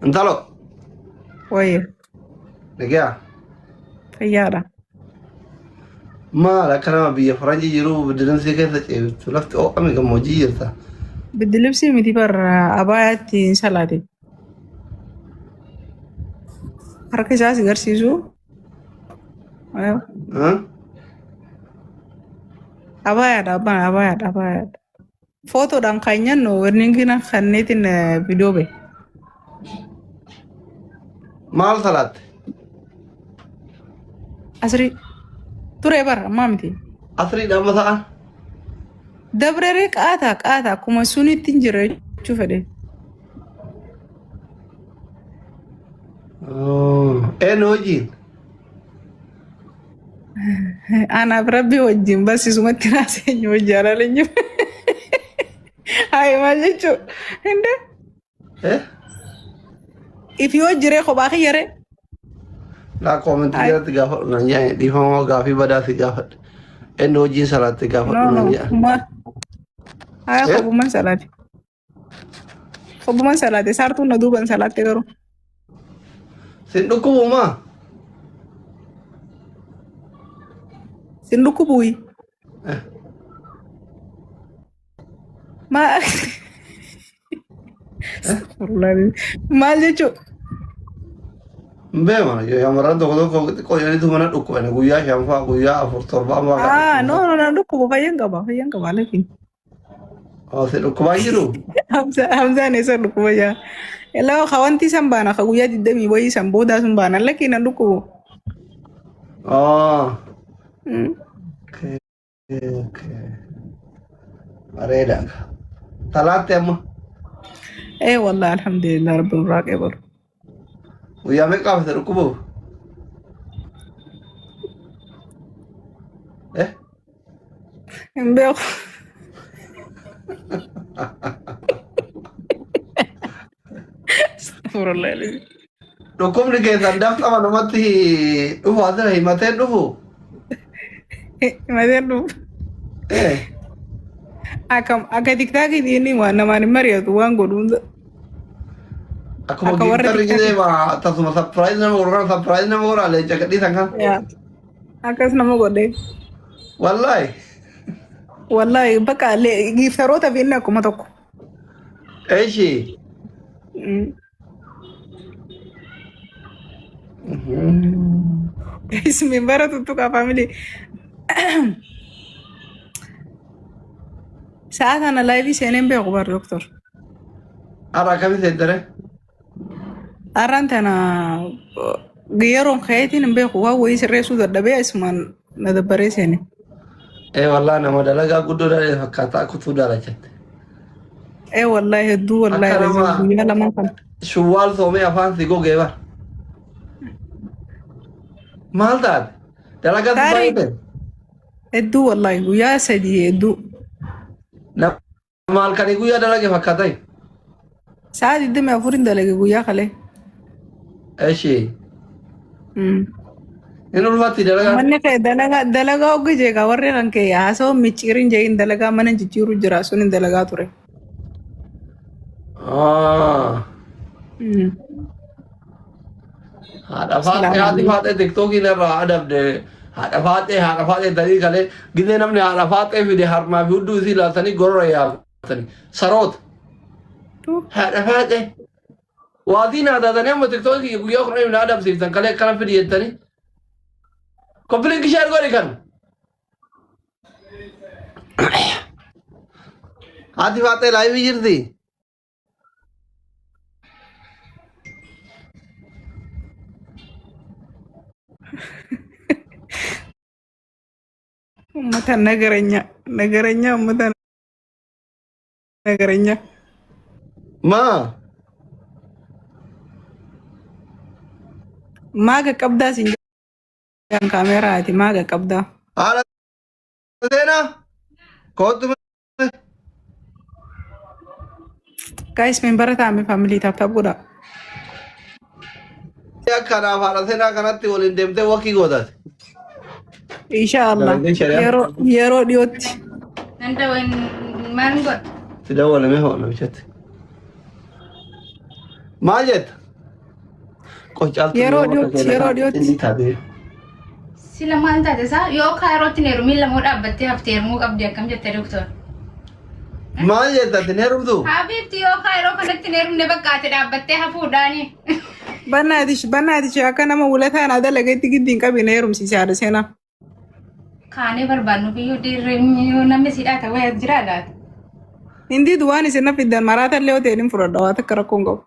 Intalo, Wayya, nagaa. fayyaadha. Maal akka nama biyya faranjii jiru bidilimsii keessa ceebiftu lafti oo'ame gammoojjii jirta. Biddilibsii miti barra abaayaatti hin salaate. Harka isaas agarsiisu. Huh? Abaayaadha, abbaan abaayaadha, abaayaadha. Footoodhaan kan nyaannu warninkina kanneetiin viidiyoo ba'e. Maal salaatte? Asirri ture bara ammaa miti. Asriidhaan mata'an? Dabreree qaata akkuma sunitti hin jira jechuu fedhe. Eenyu wajjin? Anaaf rabbi wajjin barsiisumatti naaseenyu wajjin alaalenyu. Hayi maal jechuu? Hinde? If yoo jiree kophaa kiyyaree? Laa koomentii jalatti gaafadhu nan jedhani dhiifamoo gaafii badaati gaafadhu. Eenyu wajjin salaatte gaafadhu nan jedhani. Haa kobuman salaate. Kobuman salaate saartuun na duuban salaatte garuu. Sin dhukkubumaa? Sin dhukkubuyi. Maal jechuu? Beema shamarran tokko tokko xiqqoo jedhaniitu mana dhukkuban guyyaa shanfaa guyyaa afur torbaa Ah, no, dhukkubu fayyan qaba lakin. Si dhukkubaa jiru? Hamzaan eessa dhukkuba jaa? Elaa kawanti san baana ka guyyaa 20 wayii san boodaa sun baana lakin na dhukkubu. Bareeda. Salaatte amma? Wallah alhamdulillah rabbil raaqee baru. Guyyaa meeqa hafte dhukkubuuf? Hin beeku. Dhukkubni keessan daftama namatti dhufu asirra himateen dhufu? Himateen dhufu. Akka tiktaakii inni waan namaan hin mari'atu waan godhuun. Akkuma giiftarri gisee tasuma sapiraayiz nama godhu leenca gadhiisan kan? Akkas nama godhee. Wallaahi bakka giiftaroota fi inni akkuma tokko. Eeshi? Ismi bara tuttuqaa faamilii. Sa'a kana laayivii seeneen beeku bar doktor. Har'a akkamii seentare? Har'aan tana yeroon kayeetiin hin beeku waan wayii sirreessuu dadhabee isumaan na dabbaree seene. Wallaahi nama dalagaa guddoo dalee fakkaataa kutuu dalachatte. Wallaahi hedduu wallaahi guyyaa lamaan kana. Shuwwaal soomee afaan si gogee bara. Maal taate? Dalagaa si baay'ate? Hedduu wallaahi guyyaa 3 hedduu. Maal kanii guyyaa dalage fakkaatai? Sa'a 24 dalage guyyaa kalee. Eeshi? Inni ulfaatti dalagaa? Manni kee dalagaa oggi jeeqa warri kan kee haasawaa micciiriin jeeqin dalagaa mana jijjiiruu jira sun hin dalagaa ture. Haadha faatee tiktookiin irraa adabde haadha faatee tarii kalee gisee namni haadha faatee fide harmaa fi hudduu isii ilaaltanii gorora yaabatanii saroota. Haadha faatee waatiin haadhatanii amma tiktookii guyyaa 10 na adabsiiftan kalee akkana fidi jettanii. Kompiiliin gishee argooni kan. Haati faatee laayivii jirti. Ummata nagaranya ummata nagaranya. Maaga qabdaa siin jedhan kaameraati maaga qabdaa. Haala seenaa kootu Guys membara taa'ame faamilii taaptaap godha. Akkanaaf haala seenaa kanatti waliin deemtee wakkii gootaati. Inshallah yeroo dhiyootti. Nanda wen mango. Tidak boleh mehok nak chat. Maal jetta? ቆጫልቱ yeroo dhiyootti እንዴት አደ Sila maal taate isaa yoo kaayirootti neeru miila moo dhaabbattee haftee hermuu qabdi akkam jette doktor. ማን የታትን ሄሩምቱ Habiibti yoo kaayiroo kanatti neerumne bakkaate dhaabbattee hafuudhaani. bannaatish akka nama wulataan adalageetti giddiin qabine heerumsiise haadha seenaa. Kaanee barbaannu biyyuu dirree namni siidhaa ta'uu jira laata. Hindi duwwaan isin na fiddan maraata illee hoteeliin fudhadha waan akka rakkoon qabu.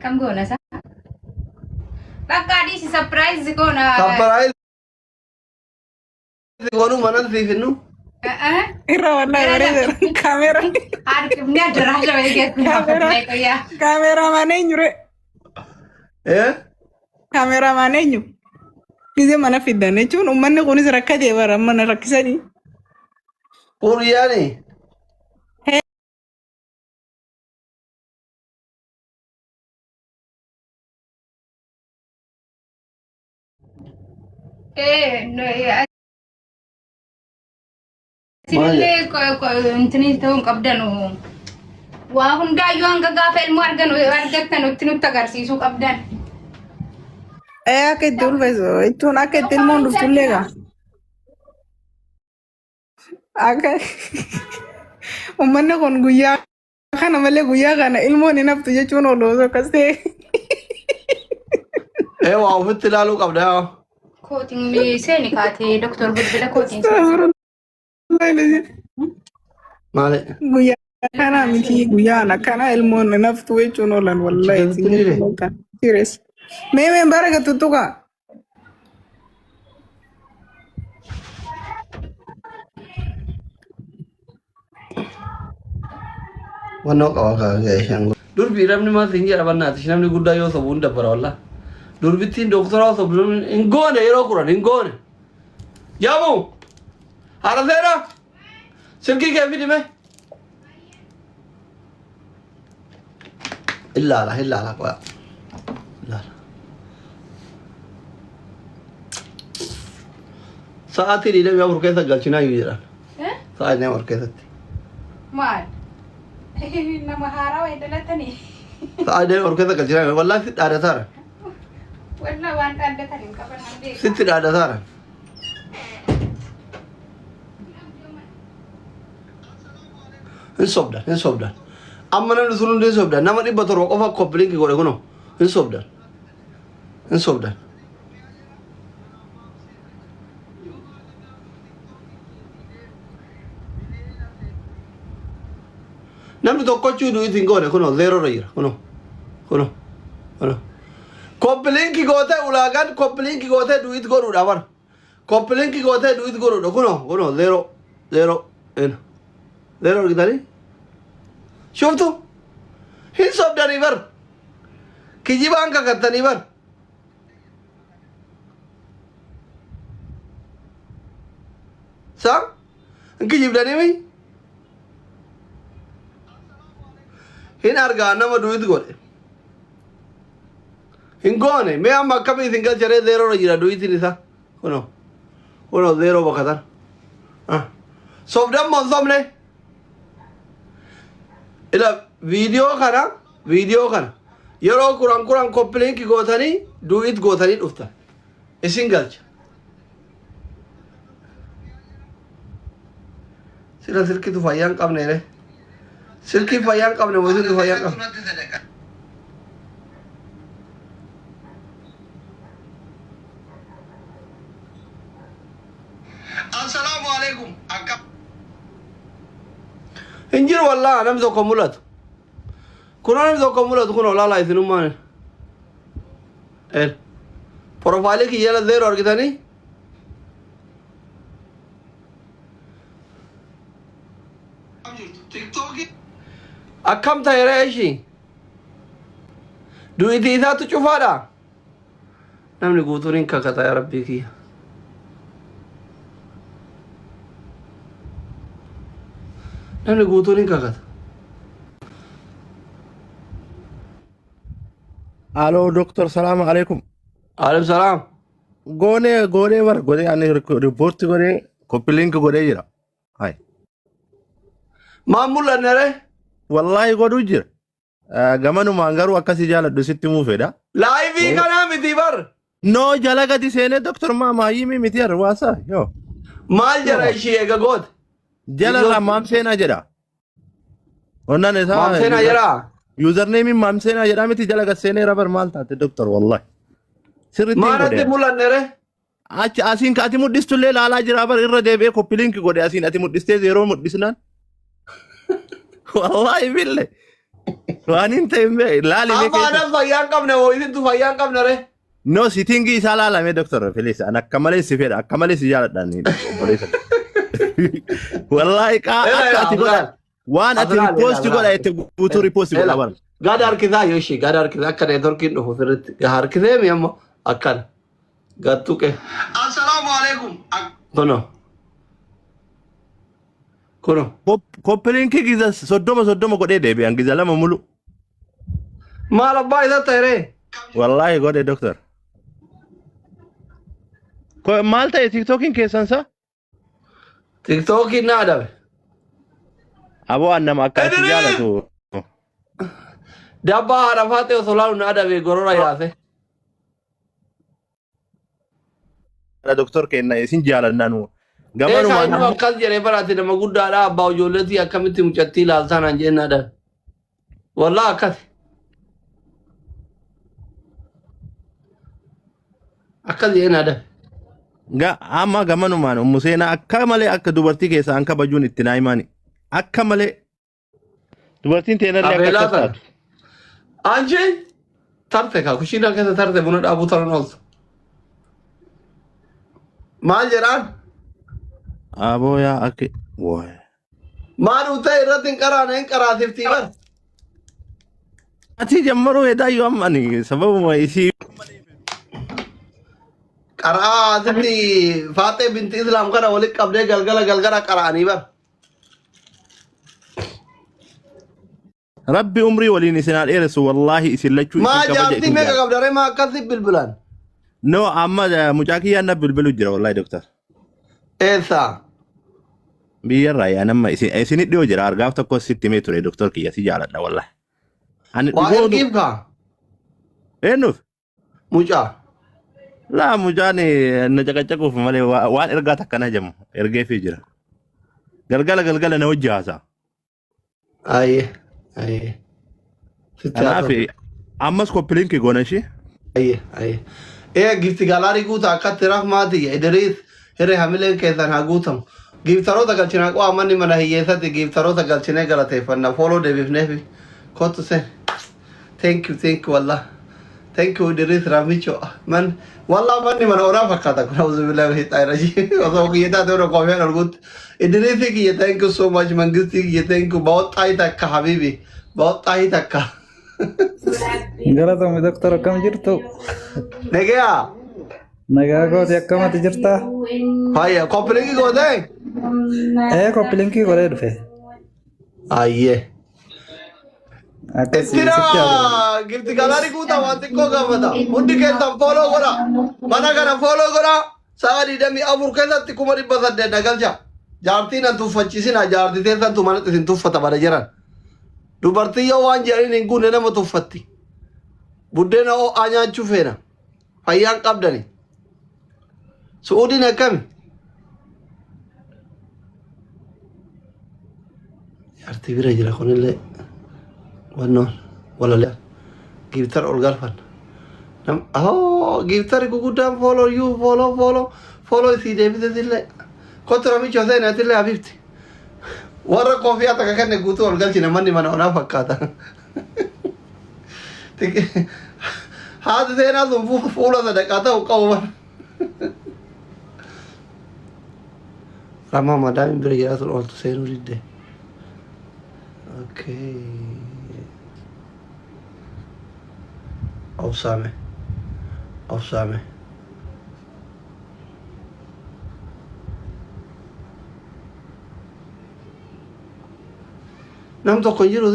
Kam goona isaa? Bakka adiisi sapiraayizi goona. ሰፕራይዝ ሆኑ ማናት ሲፍኑ Irra wallahi bareedeera. Harkifni addaraasha wayii keessatti Kaameramaan eenyure? Kaameramaan eenyu? Gisee mana fiddan jechuun uummanni kunis rakkatee bara mana rakkisanii. ቁርያኔ Sinillee intini ta'uu hin qabdanu. Waa hundaayyuu hanga gaafa ilmoo argattan nutti agarsiisuu qabdan. Akka itti ulfeessu jechuun akka itti ilmoon dhuftullee gaa. Akka uummanni kun guyyaa kana malee guyyaa kana ilmoon hin haftu jechuun ooluu akkas ta'e. waa ofitti ilaaluu qabda Kootiin seeni kaatee doktor bilbila kootiin. maali Guyyaa kana miti guyyaan akkana ilmoon hin haftu jechuun oolan wallahi. Serious. Mee bara gatuttuqa. wannoo qaba kaashan durbi namni maal hin jedha bannaati namni guddaa yoo sobu hunda bara walla durbittiin doktora yoo sobu hin goone yeroo kuran hin goone yaamu haala seera silkii kee fidime illaala qoya illaala sa'aatii 24 keessa galchinaa iyyuu jedhan sa'aatii 24 keessatti Maal? Nama haaraa wayii dhalatanii. sa'aatii 24 keessa galchinaa wallaahi sitti dhaadataara Walla waan dhaaddatan hin qaban waan beeku. sitti dhaadataara hin sobdan amma namni sun hundi hin sobdan nama 100 qofa koppiliinki godhe kuno hin sobdan namni tokkochuu du'it hin goone kuno zeero irra jira kuno koppiliinki goote ulaagaan koppiliinki goote du'it godhuudha bara koppiliinki goote du'it godhuudha kuno zeero argitanii shuftu hin sobdanii bar kijibaan kakattanii bar sa hin kijibdanii mi hin argaa nama du'it godhe hin goone mee amma akkamii isin galcharee zeero irra jira du'itiin isa kuno zeero bakatan sobdan mon sobne ila viidiyoo kana yeroo kuran koppiliinki gootanii du'it gootanii dhuftan isin galcha sila silkitu fayyaan qabneere silkii fayyaan qabne mootintu fayyaan qabne assalaamu alaikum hin jiru wallaa namni tokko mul'atu namni tokko mul'atu kun olaalaa isinummaan profaayilii kiyyala zeero argitanii akkam ta'eera ishii du'itii isaatu cufaadha namni guutuun hin kakata yaa rabbii kiyya namni guutuun hin kakata Halo dokter, salam alaikum. alaikum salaam Gone bar gone ane report gone copy link gone jira. Hai. maan mul'annere Wallahi godu jira. Gamanu mangaru akasi jala do sitti mu feda. Laayivii kanaa miti bar. No jala gadi seenee doktor Maayimii miti arwaasa yoo. Maal jara ishee eega goote? Jala irraa maamseenaa jedha. Onnaan isaa. Maamseenaa jedhaa? Username maamseenaa jedhaa miti jala gad seenee rabar maal taate doktor wallahi. Sirriitti hin godhe. Maalatti mul'anne ree? Achi asiin ati muddistullee laalaa jira bar irra deebi'ee koppiliinki godhe asiin ati muddistee yeroo muddisnaan. Wallahi bille. Waan hin ta'e laali Amma anan fayyaan qabne hoo isintu fayyaan qabne ree? No sitingi isaa laalame doktor Filis an akka malee si fedha akka malee si jaaladhaan obboleessa. Wallahi akka ati godha waan ati ripoostii godha itti guutuu ripoostii godha bar. Gada harkisaa yoo ishee gada harkisaa akka neetworkiin dhufu sirriitti harkisee mi amma akkana. Gattuqe. Assalaamu alaikum. Kuno. Koppiliinki giza soddoma godhee deebi'an giza lama mulu. Maal abbaa isa ta'e wallahi godhe doktor. Maal ta'e tiktokiin keessan sa? Tiktokiin na adabe. Aboo annama akka ati jaalatu. Dabbaa haadha ta'e osoo laalu na adabe gorora yaase. Doktor kenna isin jaalannanu. Gamanuma inni akkas jedhee baraate nama guddaadha abbaa ijoolleetii akkamitti mucattii ilaaltaan an jeen adabe. Wallah akkas. Akkas jeen adabe. Amma gamanumaan Museenaa akka malee akka dubartii keessaa an kabajuun itti naayimani. Akka malee dubartiin teenarlee akka taatu. Anjee tarte kaa kushiinaa keessa tarte buna dhaabuu taran ooltu. Maal jedhaan? Aboo yaa akka waay. Maal utee irratti hin qaraane hin qaraasiftii bar. Ati jammaruu hedaa yoo ammani sababuma isii. Qaraa asitti Faatee binti Islaam kana walitti qabdee galgala qaraanii bar. Rabbi umrii waliin isinaa dheeressu wallahi isin lachuu isin kabaja. Maa jaartii meeqa qabdaree maa akkasii bilbilan? No amma mucaa kiyyaan na bilbilu jira wallahi doktor. Eessa? Biyyarraa yaa nama isinit dhiyoo jira argaaf tokko sitti himee ture doktor kiyya si jaaladha wallahi. Waa ergiif kaa? Eenyuuf? Mucaa. Laa mucaan na caqacaquuf malee waan ergaa takkana jedhamu ergeefii jira. Galgala na hojii haasaa. Ayyee. Kanaaf ammas koppiliinki goona ishee. Ayyee. Gifti galaarii guutaa akkatti rahmaati Idriis hiree hamileen keessan haa guutamu. Giftaroota galchinaa qo'a manni mana hiyyeessatti giftaroota galchinee galateeffanna fooloo deebifneefi kottu sen. Thank you wallah. Thank you Idriis Ramicho. Man wallah manni mana oraa fakkaata kun hawuzu billahi hiixaa irra osoo kiyyataa ta'uu qoomeen arguutti. Idriisi kiyya thank you so much mangistii kiyya thank you bawoxxaayi takka habibi bawoxxaayi takka. Galatoomi doktor akkam jirtu? Nagaa. Nagaa gooti akkamatti jirta? Fayya koppiliinki gootee? Koppiliinkii godhee dhufe. Ayyee. Ittira gifti galaarii guutaa waan xiqqoo gaafata. Hundi keessan fooloo godha. Mana kana fooloo godha. Sa'a 24 keessatti 800 nagalcha. Jaartiin an tuffachiisina jaartii teessantu manatti isin tuffata bara jiran. Dubartii yoo waan jedhaniin hin guunne nama tuffatti. Buddeena ho'aa nyaachuu feena. Fayyaan qabdani. Su'uudiin akkami? Jaartii bira jira kunillee. Wannoon walalee. Giftara ol galfan. Giftari guguddaan fooloo yuu fooloo isii deebisesillee. Kottu namicha seenaatillee habibti. Warra koofiyaa takka kenne guutuu ol galchine manni mana onaa fakkaata. Haati seenaa sun fuula sadaqaa ta'u qabu bara. Ramaa madaamin bira jira sun ooltu seenuu diddee. Okay. Obsaame. Nam tokko hin jiru